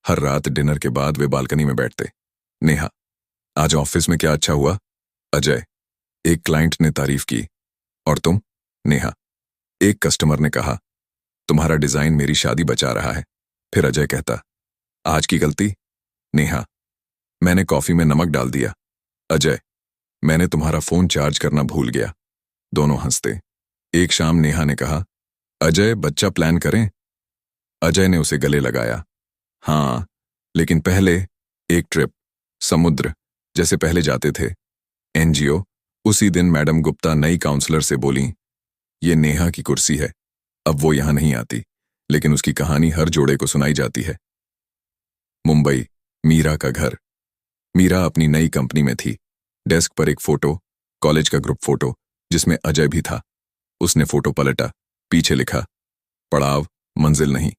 हर रात डिनर के बाद वे बालकनी में बैठते। नेहा, आज ऑफिस में क्या अच्छा हुआ? अजय, एक क्लाइंट ने तारीफ की। और तुम? नेहा, एक कस्टमर ने कहा, तुम्हारा डिजाइन मेरी शादी बचा रहा है। फिर अजय कहता, आज की गलती? नेहा, मैंने कॉफी में नमक डाल दिया। अजय, मैंने तुम्हारा फोन चार्ज करना भूल गया। दोनों हंसते। एक शाम नेहा ने कहा, अजय, बच्चा प्लान करें? अजय ने उसे गले लगाया। हाँ, लेकिन पहले एक ट्रिप, समुद्र, जैसे पहले जाते थे। एनजीओ। उसी दिन मैडम गुप्ता नई काउंसलर से बोली, ये नेहा की कुर्सी है। अब वो यहां नहीं आती, लेकिन उसकी कहानी हर जोड़े को सुनाई जाती है। मुंबई, मीरा का घर। मीरा अपनी नई कंपनी में थी। डेस्क पर एक फोटो, कॉलेज का ग्रुप फोटो, जिसमें अजय भी था। उसने फोटो पलटा, पीछे लिखा, पड़ाव, मंजिल नहीं।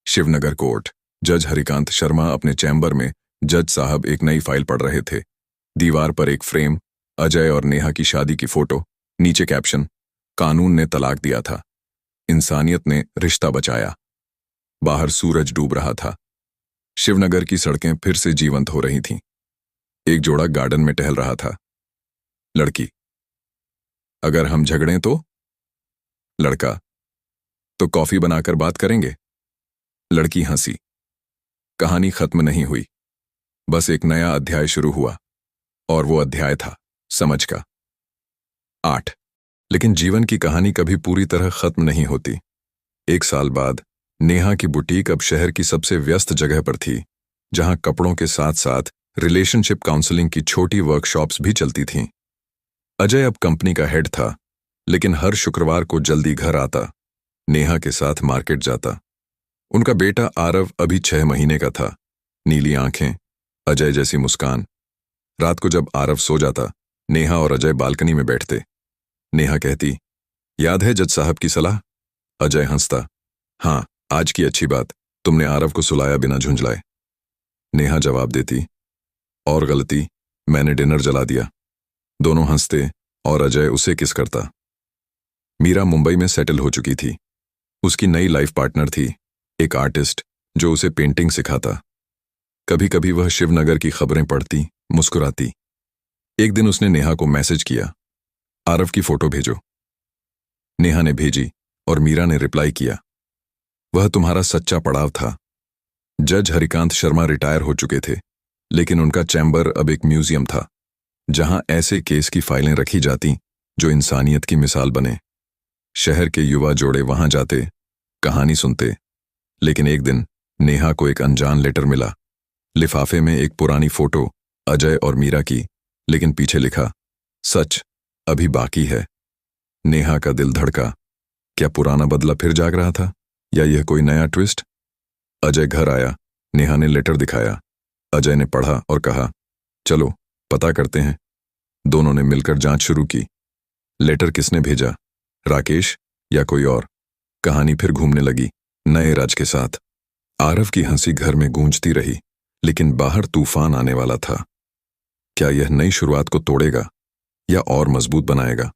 शिवनगर कोर्ट। जज हरिकांत शर्मा अपने चैम्बर में, जज साहब एक नई फाइल पढ़ रहे थे। दीवार पर एक फ्रेम, अजय और नेहा की शादी की फोटो, नीचे कैप्शन, कानून ने तलाक दिया था, इंसानियत ने रिश्ता बचाया। बाहर सूरज डूब रहा था। शिवनगर की सड़कें फिर से जीवंत हो रही थीं। एक जोड़ा गार्डन में टहल रहा था। लड़की, अगर हम झगड़ें तो? लड़का, तो कॉफी बनाकर बात करेंगे। लड़की हंसी। कहानी खत्म नहीं हुई, बस एक नया अध्याय शुरू हुआ, और वो अध्याय था समझ का। 8। लेकिन जीवन की कहानी कभी पूरी तरह खत्म नहीं होती। 1 साल बाद नेहा की बुटीक अब शहर की सबसे व्यस्त जगह पर थी, जहां कपड़ों के साथ साथ रिलेशनशिप काउंसलिंग की छोटी वर्कशॉप्स भी चलती थीं। अजय अब कंपनी का हेड था, लेकिन हर शुक्रवार को जल्दी घर आता, नेहा के साथ मार्केट जाता। उनका बेटा आरव अभी 6 महीने का था। नीली आंखें, अजय जैसी मुस्कान। रात को जब आरव सो जाता, नेहा और अजय बालकनी में बैठते। नेहा कहती, याद है जज साहब की सलाह? अजय हंसता, हाँ, आज की अच्छी बात, तुमने आरव को सुलाया बिना झुंझलाए। नेहा जवाब देती, और गलती, मैंने डिनर जला दिया। दोनों हंसते, और अजय उसे किस करता। मीरा मुंबई में सेटल हो चुकी थी। उसकी नई लाइफ पार्टनर थी, एक आर्टिस्ट जो उसे पेंटिंग सिखाता। कभी कभी वह शिवनगर की खबरें पढ़ती, मुस्कुराती। एक दिन उसने नेहा को मैसेज किया, आरव की फोटो भेजो। नेहा ने भेजी और मीरा ने रिप्लाई किया। वह तुम्हारा सच्चा पड़ाव था। जज हरिकांत शर्मा रिटायर हो चुके थे, लेकिन उनका चैम्बर अब एक म्यूजियम था, जहां ऐसे केस की फाइलें रखी जाती जो इंसानियत की मिसाल बने। शहर के युवा जोड़े वहां जाते, कहानी सुनते। लेकिन एक दिन नेहा को एक अनजान लेटर मिला। लिफाफे में एक पुरानी फोटो, अजय और मीरा की, लेकिन पीछे लिखा, सच अभी बाकी है। नेहा का दिल धड़का। क्या पुराना बदला फिर जाग रहा था, या यह कोई नया ट्विस्ट? अजय घर आया, नेहा ने लेटर दिखाया। अजय ने पढ़ा और कहा, चलो पता करते हैं। दोनों ने मिलकर जांच शुरू की। लेटर किसने भेजा, राकेश या कोई और? कहानी फिर घूमने लगी, नए राज के साथ। आरव की हंसी घर में गूंजती रही, लेकिन बाहर तूफान आने वाला था। क्या यह नई शुरुआत को तोड़ेगा या और मजबूत बनाएगा?